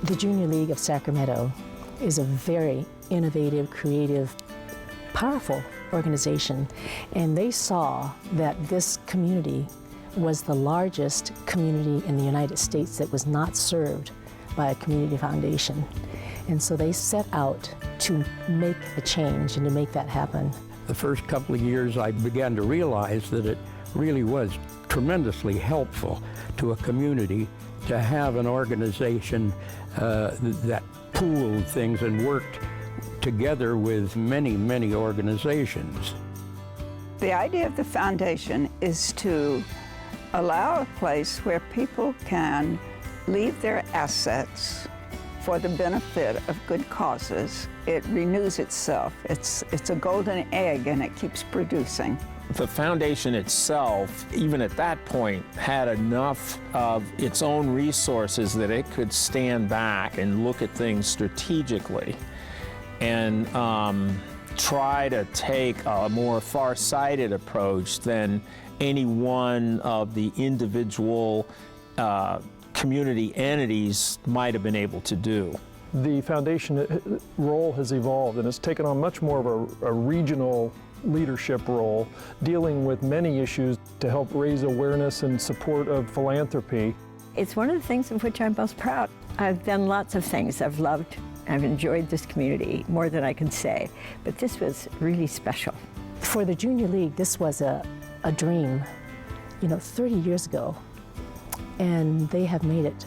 The Junior League of Sacramento is a very innovative, creative, powerful organization, and they saw that this community was the largest community in the United States that was not served by a community foundation. And so they set out to make a change and to make that happen. The first couple of years I began to realize that it really was tremendously helpful to a community to have an organization that pooled things and worked together with many, many organizations. The idea of the foundation is to allow a place where people can leave their assets for the benefit of good causes. It renews itself. It's a golden egg and it keeps producing. The foundation itself, even at that point, had enough of its own resources that it could stand back and look at things strategically and try to take a more far-sighted approach than any one of the individual community entities might have been able to do. The foundation role has evolved and it's taken on much more of a regional leadership role, dealing with many issues to help raise awareness and support of philanthropy. It's one of the things of which I'm most proud. I've done lots of things I've loved. I've enjoyed this community more than I can say, but this was really special. For the Junior League, this was a dream, 30 years ago, and they have made it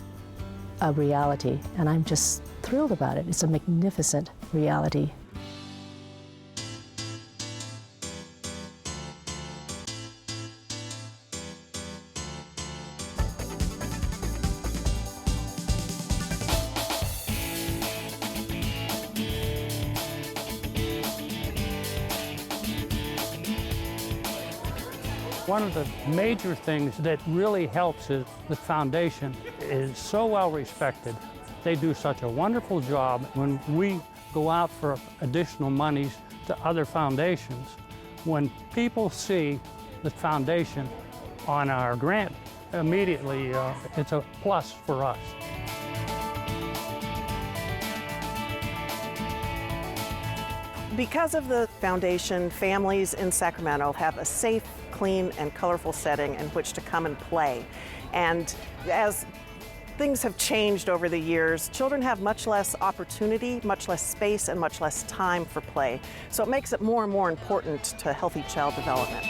a reality, and I'm just thrilled about it. It's a magnificent reality. One of the major things that really helps is the foundation is so well respected. They do such a wonderful job. When we go out for additional monies to other foundations, when people see the foundation on our grant, immediately it's a plus for us. Because of the foundation, families in Sacramento have a safe, clean, and colorful setting in which to come and play. And as things have changed over the years, children have much less opportunity, much less space, and much less time for play. So it makes it more and more important to healthy child development.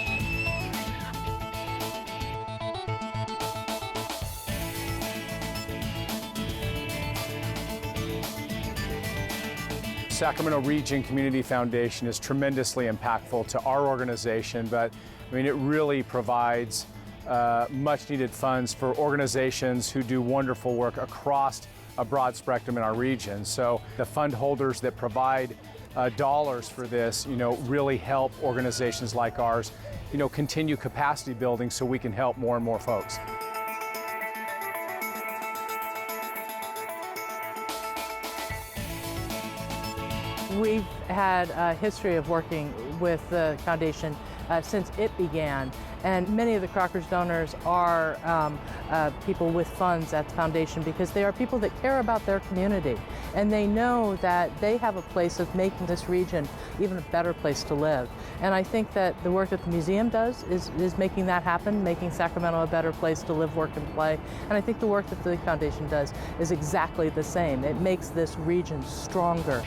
Sacramento Region Community Foundation is tremendously impactful to our organization, but it really provides much needed funds for organizations who do wonderful work across a broad spectrum in our region. So the fund holders that provide dollars for this, really help organizations like ours, continue capacity building so we can help more and more folks. We've had a history of working with the foundation since it began, and many of the Crockers donors are people with funds at the foundation because they are people that care about their community, and they know that they have a place of making this region even a better place to live. And I think that the work that the museum does is making that happen, making Sacramento a better place to live, work, and play. And I think the work that the foundation does is exactly the same. It makes this region stronger.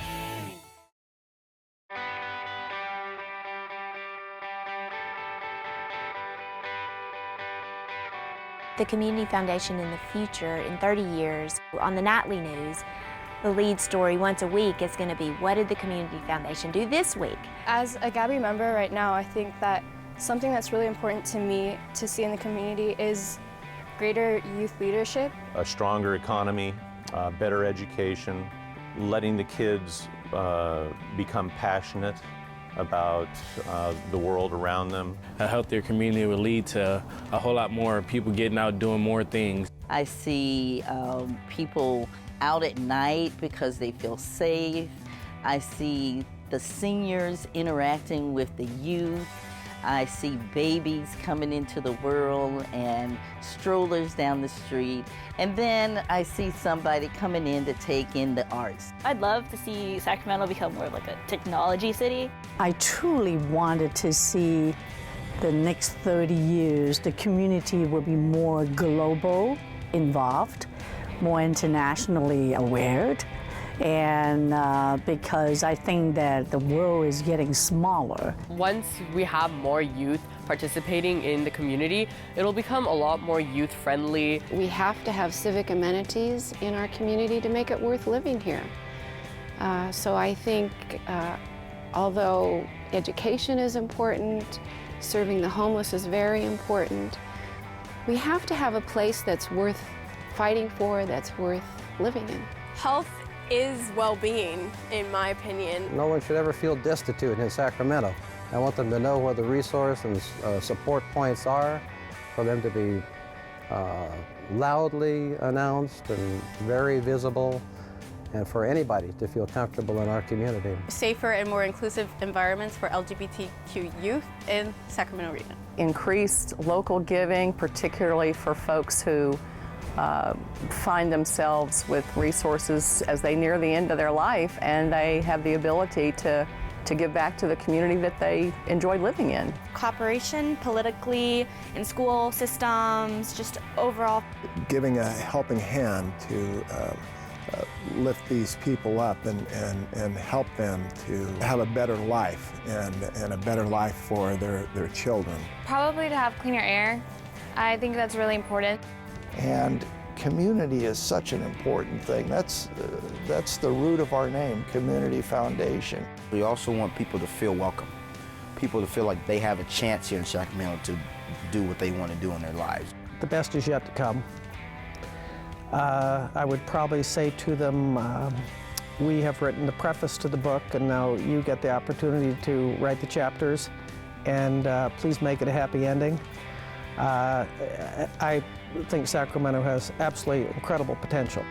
The Community Foundation in the future, in 30 years, on the nightly news, the lead story once a week is going to be, what did the Community Foundation do this week? As a GABI member right now, I think that something that's really important to me to see in the community is greater youth leadership. A stronger economy, better education, letting the kids become passionate about the world around them. A healthier community will lead to a whole lot more people getting out doing more things. I see people out at night because they feel safe. I see the seniors interacting with the youth. I see babies coming into the world and strollers down the street. And then I see somebody coming in to take in the arts. I'd love to see Sacramento become more like a technology city. I truly wanted to see the next 30 years, the community will be more global involved, more internationally aware. And because I think that the world is getting smaller. Once we have more youth participating in the community, it'll become a lot more youth-friendly. We have to have civic amenities in our community to make it worth living here. So I think although education is important, serving the homeless is very important, we have to have a place that's worth fighting for, that's worth living in. Health is well-being, in my opinion. No one should ever feel destitute in Sacramento. I want them to know where the resource and support points are, for them to be loudly announced and very visible, and for anybody to feel comfortable in our community. Safer and more inclusive environments for LGBTQ youth in Sacramento region. Increased local giving, particularly for folks who find themselves with resources as they near the end of their life, and they have the ability to give back to the community that they enjoy living in. Cooperation politically, in school systems, just overall. Giving a helping hand to lift these people up and help them to have a better life and a better life for their children. Probably to have cleaner air. I think that's really important. And community is such an important thing. That's the root of our name, Community Foundation. We also want people to feel welcome, people to feel like they have a chance here in Sacramento to do what they want to do in their lives. The best is yet to come. I would probably say to them, we have written the preface to the book, and now you get the opportunity to write the chapters, and please make it a happy ending. I think Sacramento has absolutely incredible potential.